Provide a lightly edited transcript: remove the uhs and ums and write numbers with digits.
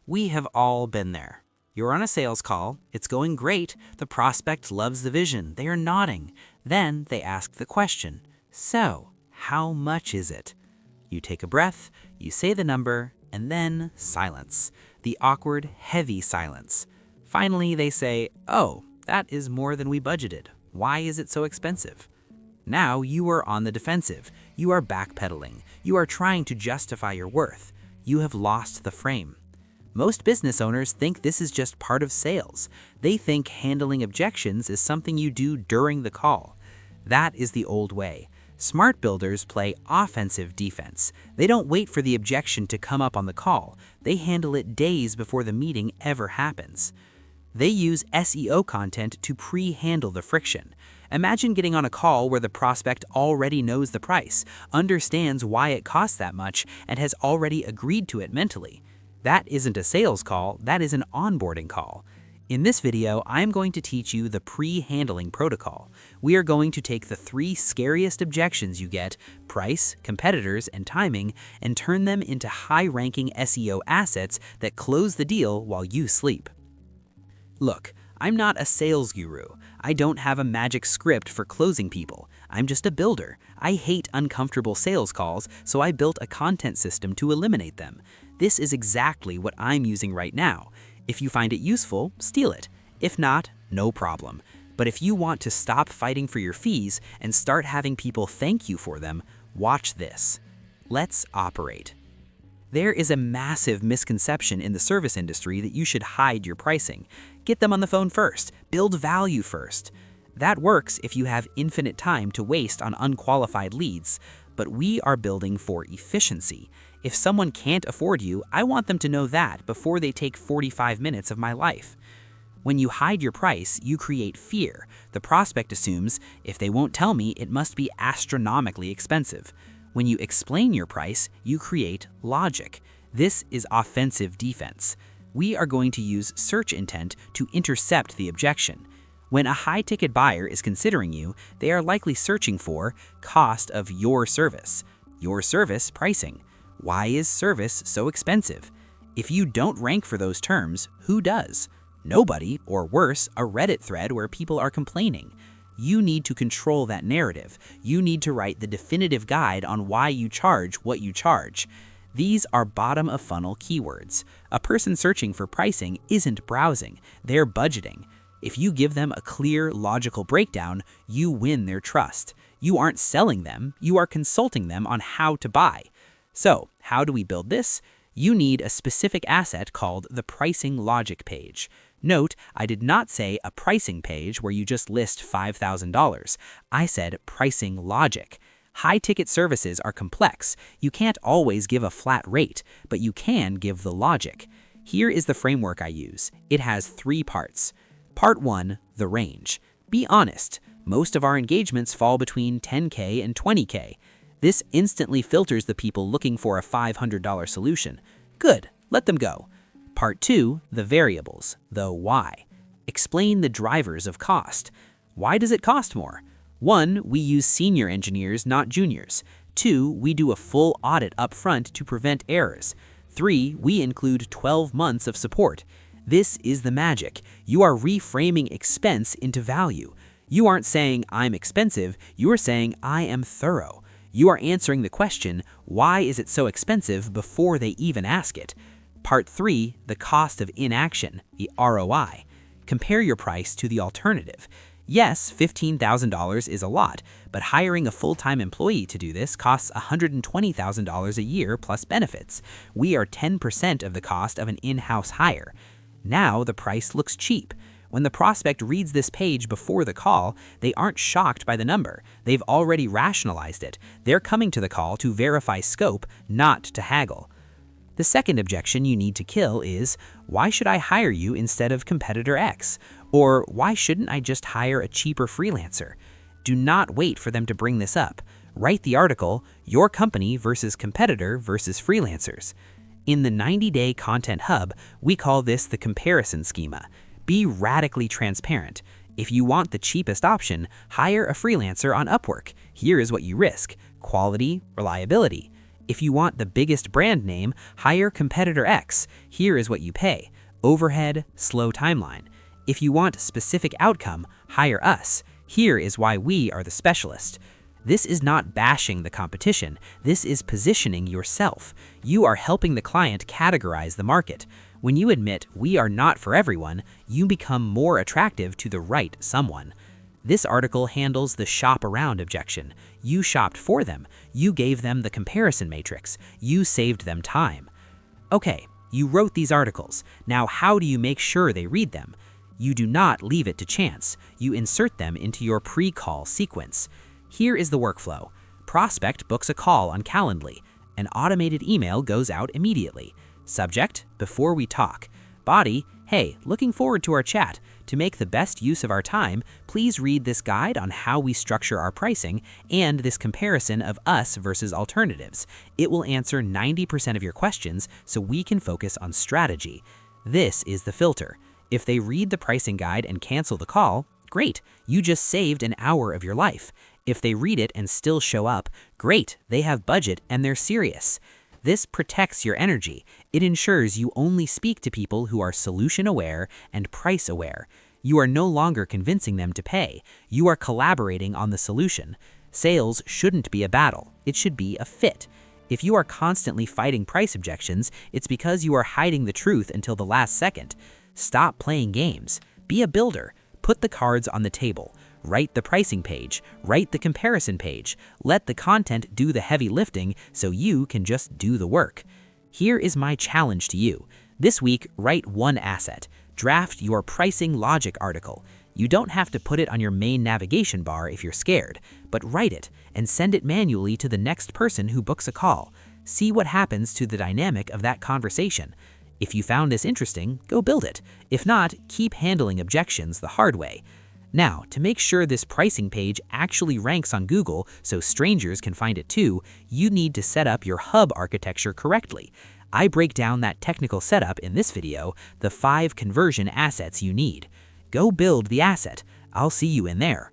We have all been there. You're on a sales call, it's going great, the prospect loves the vision, they are nodding. Then they ask the question, so, how much is it? You take a breath, you say the number, and then silence. The awkward, heavy silence. Finally, they say, oh, that is more than we budgeted. Why is it so expensive? Now you are on the defensive. You are backpedaling. You are trying to justify your worth. You have lost the frame. Most business owners think this is just part of sales. They think handling objections is something you do during the call. That is the old way. Smart builders play offensive defense. They don't wait for the objection to come up on the call. They handle it days before the meeting ever happens. They use SEO content to pre-handle the friction. Imagine getting on a call where the prospect already knows the price, understands why it costs that much, and has already agreed to it mentally. That isn't a sales call, that is an onboarding call. In this video, I'm going to teach you the pre-handling protocol. We are going to take the 3 scariest objections you get, price, competitors, and timing, and turn them into high-ranking SEO assets that close the deal while you sleep. Look, I'm not a sales guru. I don't have a magic script for closing people. I'm just a builder. I hate uncomfortable sales calls, so I built a content system to eliminate them. This is exactly what I'm using right now. If you find it useful, steal it. If not, no problem. But if you want to stop fighting for your fees and start having people thank you for them, watch this. Let's operate. There is a massive misconception in the service industry that you should hide your pricing. Get them on the phone first. Build value first. That works if you have infinite time to waste on unqualified leads, but we are building for efficiency. If someone can't afford you, I want them to know that before they take 45 minutes of my life. When you hide your price, you create fear. The prospect assumes, if they won't tell me, it must be astronomically expensive. When you explain your price, you create logic. This is offensive defense. We are going to use search intent to intercept the objection. When a high-ticket buyer is considering you, they are likely searching for cost of your service pricing. Why is service so expensive? If you don't rank for those terms, who does? Nobody, or worse, a Reddit thread where people are complaining. You need to control that narrative. You need to write the definitive guide on why you charge what you charge. These are bottom-of-funnel keywords. A person searching for pricing isn't browsing, they're budgeting. If you give them a clear, logical breakdown, you win their trust. You aren't selling them, you are consulting them on how to buy. So, how do we build this? You need a specific asset called the pricing logic page. Note, I did not say a pricing page where you just list $5,000. I said pricing logic. High-ticket services are complex. You can't always give a flat rate, but you can give the logic. Here is the framework I use. It has 3 parts. Part 1, the range. Be honest. Most of our engagements fall between $10K and $20K. This instantly filters the people looking for a $500 solution. Good, let them go. Part 2, the variables, the why. Explain the drivers of cost. Why does it cost more? 1, we use senior engineers, not juniors. 2, we do a full audit up front to prevent errors. 3, we include 12 months of support. This is the magic. You are reframing expense into value. You aren't saying, I'm expensive, you are saying, I am thorough. You are answering the question, why is it so expensive, before they even ask it. Part 3, the cost of inaction, the ROI. Compare your price to the alternative. Yes, $15,000 is a lot, but hiring a full-time employee to do this costs $120,000 a year plus benefits. We are 10% of the cost of an in-house hire. Now the price looks cheap. When the prospect reads this page before the call, they aren't shocked by the number. They've already rationalized it. They're coming to the call to verify scope, not to haggle. The second objection you need to kill is, why should I hire you instead of competitor X? Or why shouldn't I just hire a cheaper freelancer? Do not wait for them to bring this up. Write the article, Your Company versus Competitor versus Freelancers. In the 90-Day Content Hub, we call this the comparison schema. Be radically transparent. If you want the cheapest option, hire a freelancer on Upwork. Here is what you risk: quality, reliability. If you want the biggest brand name, hire competitor X. Here is what you pay. Overhead, slow timeline. If you want specific outcome, hire us. Here is why we are the specialist. This is not bashing the competition. This is positioning yourself. You are helping the client categorize the market. When you admit we are not for everyone, you become more attractive to the right someone. This article handles the shop around objection. You shopped for them. You gave them the comparison matrix. You saved them time. Okay, you wrote these articles. Now how do you make sure they read them? You do not leave it to chance. You insert them into your pre-call sequence. Here is the workflow. Prospect books a call on Calendly. An automated email goes out immediately. Subject, before we talk. Body, hey, looking forward to our chat. To make the best use of our time, please read this guide on how we structure our pricing and this comparison of us versus alternatives. It will answer 90% of your questions so we can focus on strategy. This is the filter. If they read the pricing guide and cancel the call, great, you just saved an hour of your life. If they read it and still show up, great, they have budget and they're serious. This protects your energy. It ensures you only speak to people who are solution aware and price aware. You are no longer convincing them to pay. You are collaborating on the solution. Sales shouldn't be a battle. It should be a fit. If you are constantly fighting price objections, it's because you are hiding the truth until the last second. Stop playing games. Be a builder. Put the cards on the table. Write the pricing page. Write the comparison page. Let the content do the heavy lifting so you can just do the work. Here is my challenge to you. This week, write one asset. Draft your pricing logic article. You don't have to put it on your main navigation bar if you're scared, but write it and send it manually to the next person who books a call. See what happens to the dynamic of that conversation. If you found this interesting, go build it. If not, keep handling objections the hard way. Now, to make sure this pricing page actually ranks on Google so strangers can find it too, you need to set up your hub architecture correctly. I break down that technical setup in this video, the 5 conversion assets you need. Go build the asset. I'll see you in there.